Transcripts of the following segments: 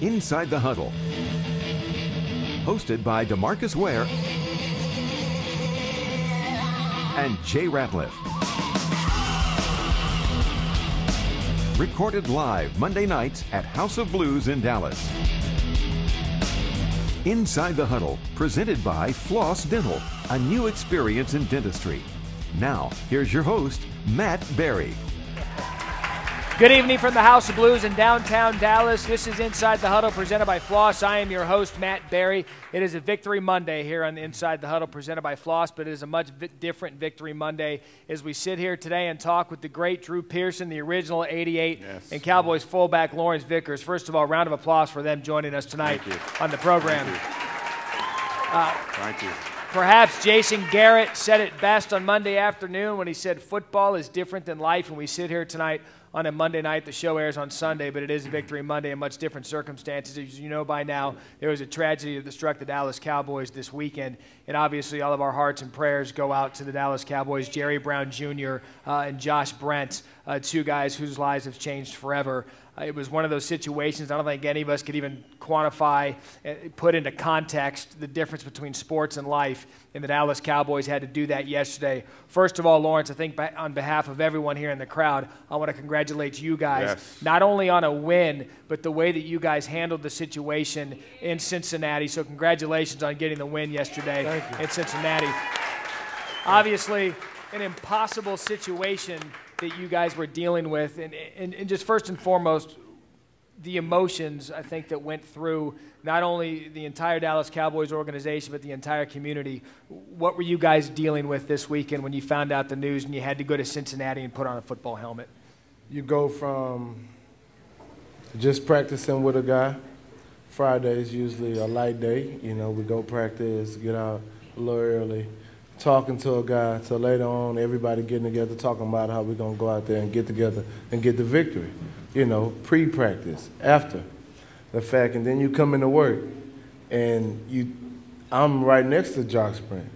Inside the Huddle. Hosted by Demarcus Ware and Jay Ratliff. Recorded live Monday nights at House of Blues in Dallas. Inside the Huddle, presented by Floss Dental, a new experience in dentistry. Now, here's your host, Matt Barrie. Good evening from the House of Blues in downtown Dallas. This is Inside the Huddle presented by Floss. I am your host, Matt Barrie. It is a Victory Monday here on the Inside the Huddle presented by Floss, but it is a much different Victory Monday as we sit here today and talk with the great Drew Pearson, the original 88, and Cowboys fullback Lawrence Vickers. First of all, round of applause for them joining us tonight on the program. Thank you. Perhaps Jason Garrett said it best on Monday afternoon when he said football is different than life, and we sit here tonight on a Monday night. The show airs on Sunday, but it is a Victory Monday in much different circumstances. As you know by now, there was a tragedy that struck the Dallas Cowboys this weekend, and obviously all of our hearts and prayers go out to the Dallas Cowboys, Jerry Brown Jr. And Josh Brent, two guys whose lives have changed forever. It was one of those situations I don't think any of us could even quantify, put into context the difference between sports and life, and the Dallas Cowboys had to do that yesterday. First of all, Lawrence, I think on behalf of everyone here in the crowd, I want to congratulate you guys, not only on a win, but the way that you guys handled the situation in Cincinnati. So congratulations on getting the win yesterday in Cincinnati. Obviously, an impossible situation that you guys were dealing with, and just first and foremost, the emotions I think that went through not only the entire Dallas Cowboys organization but the entire community. What were you guys dealing with this weekend when you found out the news and you had to go to Cincinnati and put on a football helmet? You go from just practicing with a guy. Friday is usually a light day. You know, we go practice, get out a little early, talking to a guy, so later on everybody getting together, talking about how we're going to go out there and get together and get the victory. You know, pre-practice, after the fact, and then you come into work, and I'm right next to Josh Brent.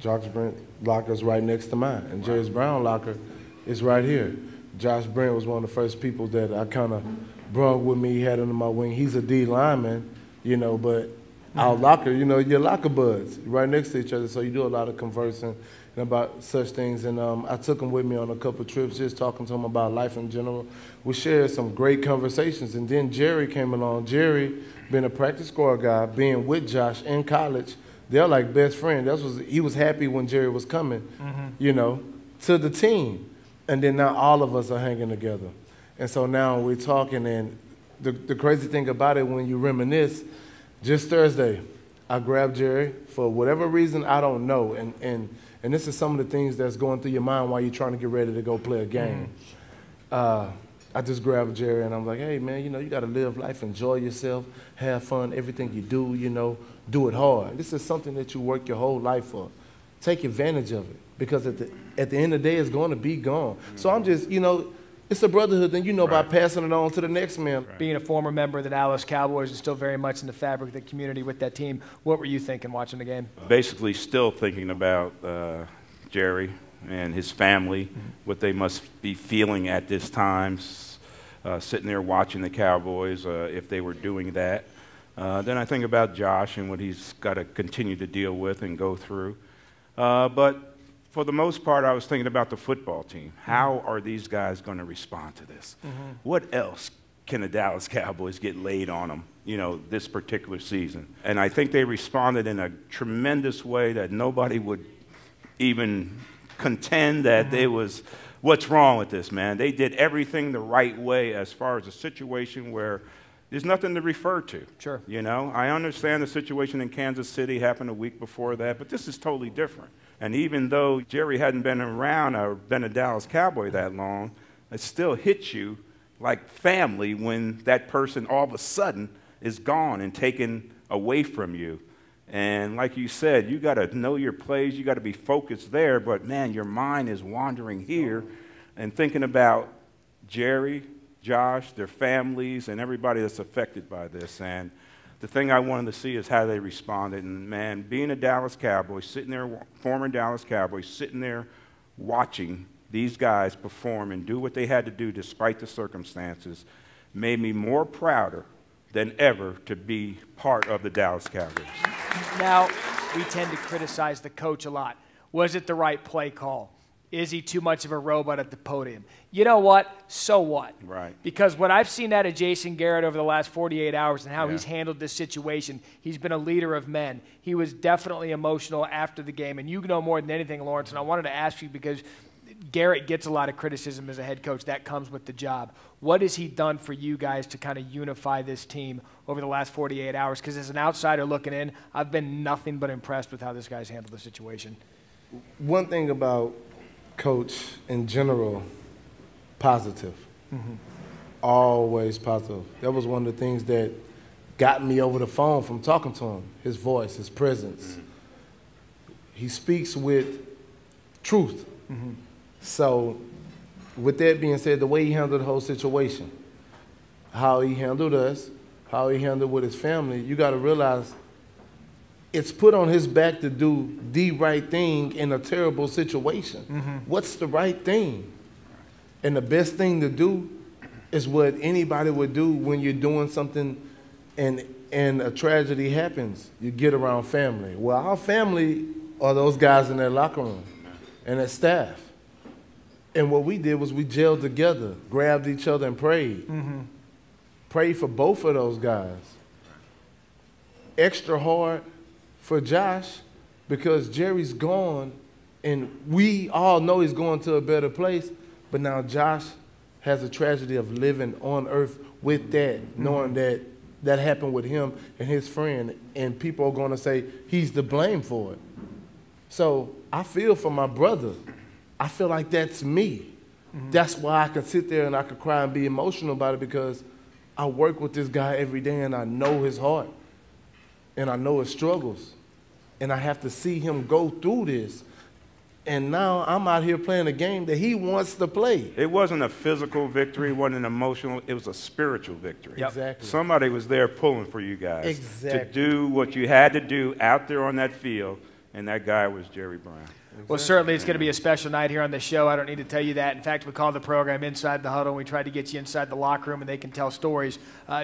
Josh Brent locker's right next to mine, and Jerry Brown locker is right here. Josh Brent was one of the first people that I kind of brought with me, had under my wing. He's a D lineman, you know, but our locker, you know, your locker buds right next to each other, so you do a lot of conversing about such things. And I took him with me on a couple of trips, just talking to him about life in general. We shared some great conversations, and then Jerry came along. Jerry, being a practice squad guy, being with Josh in college, they're like best friends. He was happy when Jerry was coming, you know, to the team. And then now all of us are hanging together. And so now we're talking, and the crazy thing about it, when you reminisce, just Thursday, I grabbed Jerry for whatever reason, I don't know, and this is some of the things that's going through your mind while you're trying to get ready to go play a game. I just grabbed Jerry, and I'm like, hey, man, you know, you got to live life, enjoy yourself, have fun, everything you do, you know, do it hard. This is something that you work your whole life for. Take advantage of it, because at the end of the day, it's going to be gone. So I'm just, you know, it's a brotherhood, and you know, by passing it on to the next man. Being a former member of the Dallas Cowboys and still very much in the fabric of the community with that team, what were you thinking watching the game? Basically still thinking about Jerry and his family, what they must be feeling at this time, sitting there watching the Cowboys, if they were doing that. Then I think about Josh and what he's got to continue to deal with and go through. But for the most part, I was thinking about the football team. How are these guys going to respond to this? What else can the Dallas Cowboys get laid on them, you know, this particular season? And I think they responded in a tremendous way that nobody would even contend that there was, what's wrong with this, man? They did everything the right way as far as a situation where there's nothing to refer to. Sure. You know, I understand the situation in Kansas City happened a week before that, but this is totally different. And even though Jerry hadn't been around or been a Dallas Cowboy that long, it still hits you like family when that person all of a sudden is gone and taken away from you. And like you said, you got to know your plays, you got to be focused there, but man, your mind is wandering here and thinking about Jerry, Josh, their families, and everybody that's affected by this. And the thing I wanted to see is how they responded. And, man, being a Dallas Cowboy, sitting there, former Dallas Cowboy, sitting there watching these guys perform and do what they had to do despite the circumstances, made me more prouder than ever to be part of the Dallas Cowboys. Now, we tend to criticize the coach a lot. Was it the right play call? Is he too much of a robot at the podium? You know what? So what? Right. Because what I've seen out of Jason Garrett over the last 48 hours and how he's handled this situation, he's been a leader of men. He was definitely emotional after the game, and you know more than anything, Lawrence, and I wanted to ask you because Garrett gets a lot of criticism as a head coach. That comes with the job. What has he done for you guys to kind of unify this team over the last 48 hours? Because as an outsider looking in, I've been nothing but impressed with how this guy's handled the situation. One thing about Coach in general, positive. Always positive. That was one of the things that got me over the phone from talking to him. His voice, his presence. He speaks with truth. So with that being said, the way he handled the whole situation, how he handled us, how he handled with his family, you got to realize it's put on his back to do the right thing in a terrible situation. What's the right thing? And the best thing to do is what anybody would do when you're doing something and a tragedy happens. You get around family. Well, our family are those guys in that locker room and that staff. And what we did was we gelled together, grabbed each other and prayed. Prayed for both of those guys. Extra hard for Josh because Jerry's gone and we all know he's going to a better place, but now Josh has a tragedy of living on earth with that, knowing that that happened with him and his friend, and people are going to say he's to blame for it. So I feel for my brother. I feel like that's me. That's why I can sit there and I can cry and be emotional about it because I work with this guy every day and I know his heart and I know his struggles. And I have to see him go through this. And now I'm out here playing a game that he wants to play. It wasn't a physical victory, it wasn't an emotional, it was a spiritual victory. Exactly. Somebody was there pulling for you guys Exactly. to do what you had to do out there on that field, and that guy was Jerry Brown. Well, certainly it's going to be a special night here on the show. I don't need to tell you that. In fact, we call the program Inside the Huddle, and we tried to get you inside the locker room, and they can tell stories.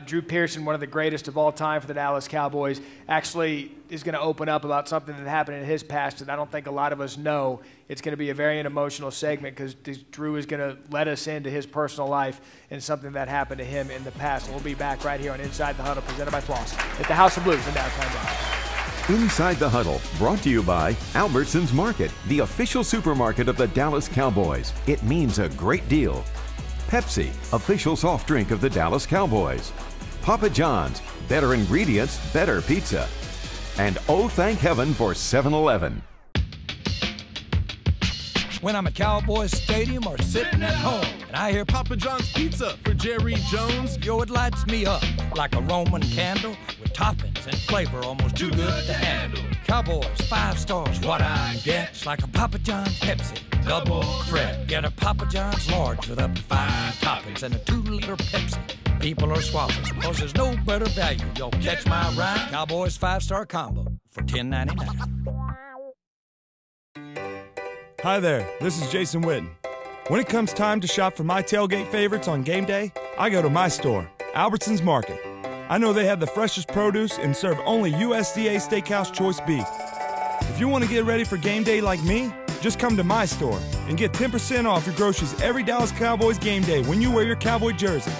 Drew Pearson, one of the greatest of all time for the Dallas Cowboys, actually is going to open up about something that happened in his past that I don't think a lot of us know. It's going to be a very emotional segment because Drew is going to let us into his personal life and something that happened to him in the past. And we'll be back right here on Inside the Huddle, presented by Floss at the House of Blues in downtown Dallas. Inside the Huddle, brought to you by Albertsons Market, the official supermarket of the Dallas Cowboys. It means a great deal. Pepsi, official soft drink of the Dallas Cowboys. Papa John's, better ingredients, better pizza. And oh, thank heaven for 7-Eleven. When I'm at Cowboys Stadium or sitting at home and I hear Papa John's Pizza for Jerry Jones, yo, it lights me up like a Roman candle with toppings and flavor almost too good to handle. Cowboys, 5 stars, what I get. It's like a Papa John's Pepsi, double threat. Get a Papa John's large with up to 5 toppings and a 2-liter Pepsi. People are swapping, cause there's no better value. Yo, catch my ride. Cowboys 5-star combo for $10.99. Hi there, this is Jason Witten. When it comes time to shop for my tailgate favorites on game day, I go to my store, Albertsons Market. I know they have the freshest produce and serve only USDA Steakhouse Choice beef. If you want to get ready for game day like me, just come to my store and get 10% off your groceries every Dallas Cowboys game day when you wear your Cowboy jersey.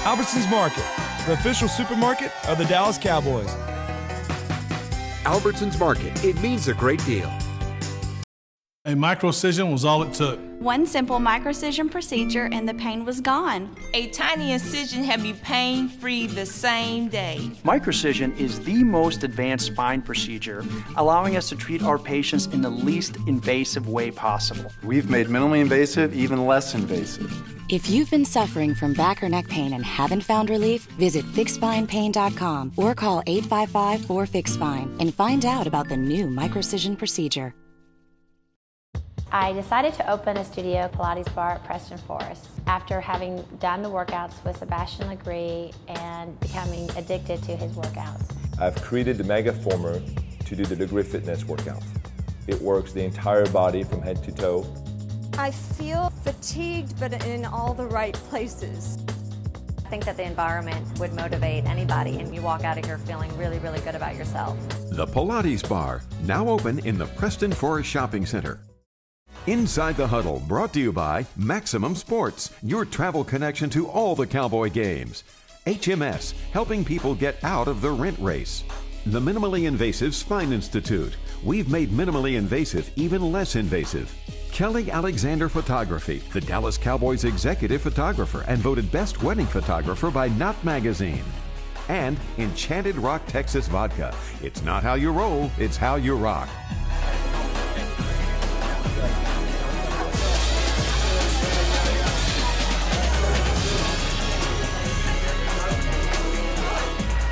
Albertsons Market, the official supermarket of the Dallas Cowboys. Albertsons Market, it means a great deal. A microcision was all it took. One simple microcision procedure and the pain was gone. A tiny incision had me pain-free the same day. Microcision is the most advanced spine procedure, allowing us to treat our patients in the least invasive way possible. We've made minimally invasive even less invasive. If you've been suffering from back or neck pain and haven't found relief, visit FixSpinePain.com or call 855-4FIX-SPINE and find out about the new microcision procedure. I decided to open a studio Pilates bar at Preston Forest after having done the workouts with Sebastian Legree and becoming addicted to his workouts. I've created the Mega Former to do the Degree Fitness workout. It works the entire body from head to toe. I feel fatigued, but in all the right places. think that the environment would motivate anybody, and you walk out of here feeling really, really good about yourself. The Pilates Bar, now open in the Preston Forest Shopping Center. Inside the Huddle, brought to you by Maximum Sports, your travel connection to all the Cowboy games. HMS, helping people get out of the rent race. The Minimally Invasive Spine Institute. We've made minimally invasive even less invasive. Kelly Alexander Photography, the Dallas Cowboys executive photographer and voted best wedding photographer by Knot Magazine. And Enchanted Rock Texas Vodka. It's not how you roll, it's how you rock.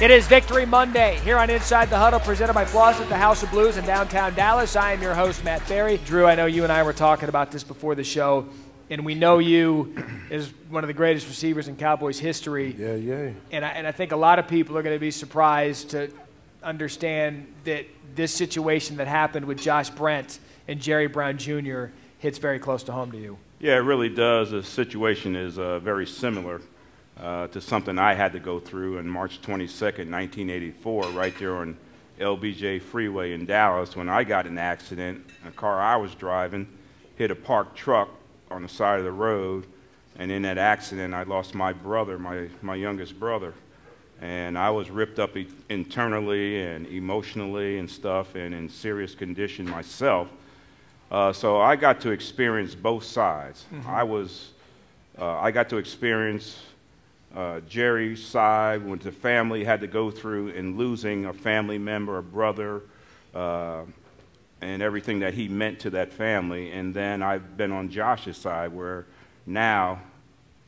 It is Victory Monday here on Inside the Huddle, presented by Floss the House of Blues in downtown Dallas. I am your host, Matt Barrie. Drew, I know you and I were talking about this before the show, and we know you as one of the greatest receivers in Cowboys history. Yeah. And I think a lot of people are going to be surprised to understand that this situation that happened with Josh Brent and Jerry Brown Jr. hits very close to home to you. Yeah, it really does. The situation is very similar to something I had to go through on March 22nd, 1984, right there on LBJ Freeway in Dallas, when I got in an accident. A car I was driving hit a parked truck on the side of the road, and in that accident I lost my brother, my youngest brother. And I was ripped up internally and emotionally and stuff, and in serious condition myself. So I got to experience both sides. I got to experience Jerry's side, when the family had to go through and losing a family member, a brother, and everything that he meant to that family. And then I've been on Josh's side, where now,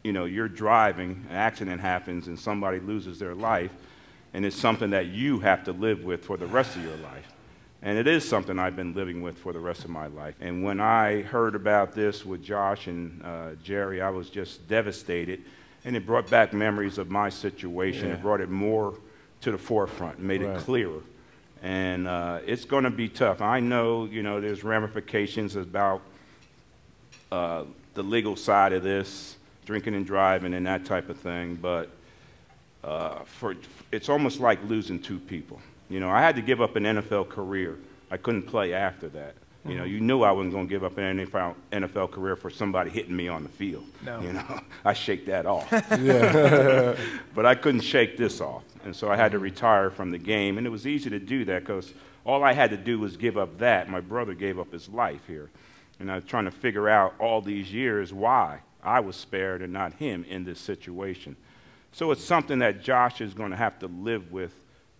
you know, you're driving, an accident happens, and somebody loses their life, and it's something that you have to live with for the rest of your life. And it is something I've been living with for the rest of my life. And when I heard about this with Josh and Jerry, I was just devastated. And it brought back memories of my situation. It brought it more to the forefront, made it clearer. And it's going to be tough. I know, you know, there's ramifications about the legal side of this, drinking and driving and that type of thing. But it's almost like losing two people. You know, I had to give up an NFL career. I couldn't play after that. You know, you knew I wasn't going to give up an NFL career for somebody hitting me on the field. No. You know, I shake that off. Yeah. But I couldn't shake this off. And so I had to retire from the game. And it was easy to do that because all I had to do was give up that. My brother gave up his life here. And I was trying to figure out all these years why I was spared and not him in this situation. So it's something that Josh is going to have to live with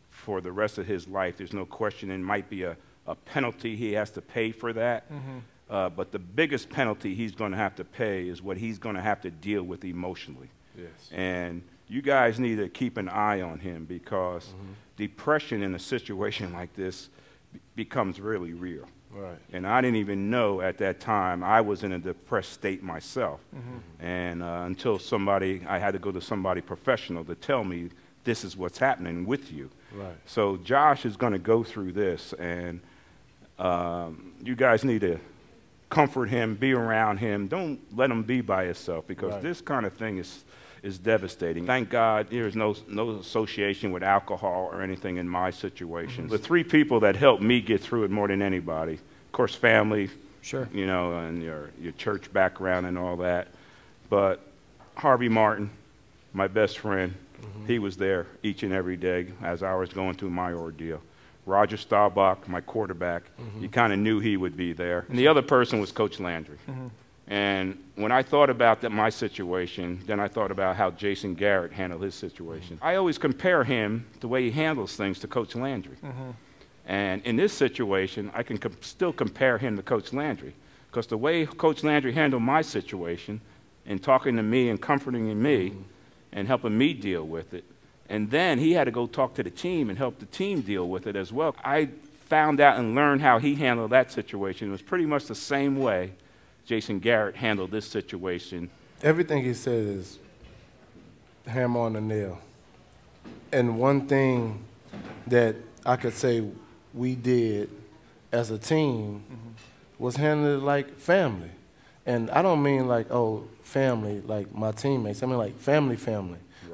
for the rest of his life. There's no question. It might be a penalty he has to pay for that. But the biggest penalty he's going to have to pay is what he's going to have to deal with emotionally. Yes. And you guys need to keep an eye on him, because depression in a situation like this becomes really real. Right. And I didn't even know at that time I was in a depressed state myself. And until I had to go to somebody professional to tell me, this is what's happening with you. Right. So Josh is going to go through this, and you guys need to comfort him, be around him. Don't let him be by himself, because this kind of thing is devastating. Thank God there's no association with alcohol or anything in my situation. The three people that helped me get through it more than anybody, of course, family, you know, and your church background and all that. But Harvey Martin, my best friend, he was there each and every day as I was going through my ordeal. Roger Staubach, my quarterback, you kind of knew he would be there. And the other person was Coach Landry. And when I thought about my situation, then I thought about how Jason Garrett handled his situation. I always compare him, the way he handles things, to Coach Landry. And in this situation, I can still compare him to Coach Landry, because the way Coach Landry handled my situation and talking to me and comforting me and helping me deal with it, and then he had to go talk to the team and help the team deal with it as well. I found out and learned how he handled that situation. It was pretty much the same way Jason Garrett handled this situation. Everything he said is hammer on the nail. And one thing that I could say we did as a team was handle it like family. And I don't mean like, oh, family, like my teammates. I mean like family.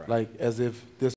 like as if this